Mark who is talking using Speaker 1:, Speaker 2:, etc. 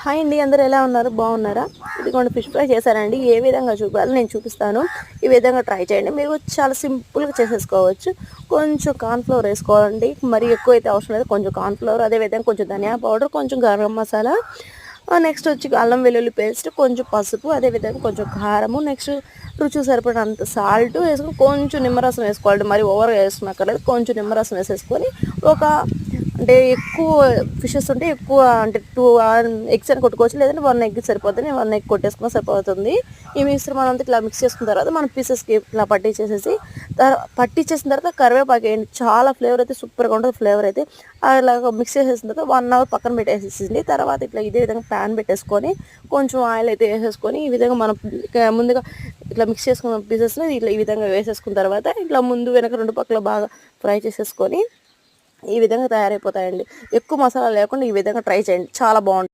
Speaker 1: Hi అండి, అందరూ ఎలా ఉన్నారు? బాగున్నారా? ఇదిగోండి ఫిష్ ఫ్రై చేశానండి. ఏ విధంగా చూపాలో నేను చూపిస్తాను. ఈ విధంగా ట్రై చేయండి. మీరు చాలా సింపుల్గా చేసేసుకోవచ్చు. కొంచెం కార్న్‌ఫ్లోర్ వేసుకోవాలండి. మరీ ఎక్కువ అయితే అవసరం లేదు. కొంచెం కార్న్‌ఫ్లోర్, అదేవిధంగా కొంచెం ధనియా పౌడర్, కొంచెం గరం మసాలా, నెక్స్ట్ వచ్చి అల్లం వెల్లుల్లి పేస్ట్, కొంచెం పసుపు, అదేవిధంగా కొంచెం కారము, నెక్స్ట్ రుచికి సరిపడినంత సాల్ట్ వేసుకొని కొంచెం నిమ్మరసం వేసుకోవాలి. మరి ఓవర్గా వేసుకున్నక్కర్లేదు. కొంచెం నిమ్మరసం వేసేసుకొని ఒక అంటే ఎక్కువ ఫిషెస్ ఉంటే ఎక్కువ అంటే 2 ఎగ్స్ అని కొట్టుకోవచ్చు, లేదంటే 1 ఎగ్ సరిపోతుంది. నేను 1 ఎగ్ కొట్టేసుకున్నా సరిపోతుంది. ఈ మిశ్రమం అంతా ఇట్లా మిక్స్ చేసుకున్న తర్వాత మనం పీసెస్కి ఇట్లా పట్టించేసిన తర్వాత కరివేపాకు వేయండి. చాలా ఫ్లేవర్ అయితే సూపర్గా ఉంటుంది. ఫ్లేవర్ అయితే అలాగ మిక్స్ చేసేసిన తర్వాత 1 అవర్ పక్కన పెట్టేసేసింది. తర్వాత ఇట్లా ఇదే విధంగా ప్యాన్ పెట్టేసుకొని కొంచెం ఆయిల్ అయితే వేసేసుకొని ఈ విధంగా మనం ముందుగా ఇట్లా మిక్స్ చేసుకున్న పీసెస్ని ఇట్లా ఈ విధంగా వేసేసుకున్న తర్వాత ఇట్లా ముందు వెనక 2 పక్కల బాగా ఫ్రై చేసేసుకొని ఈ విధంగా తయారైపోతాయండి. ఎక్కువ మసాలా లేకుండా ఈ విధంగా ట్రై చేయండి. చాలా బాగుంటుంది.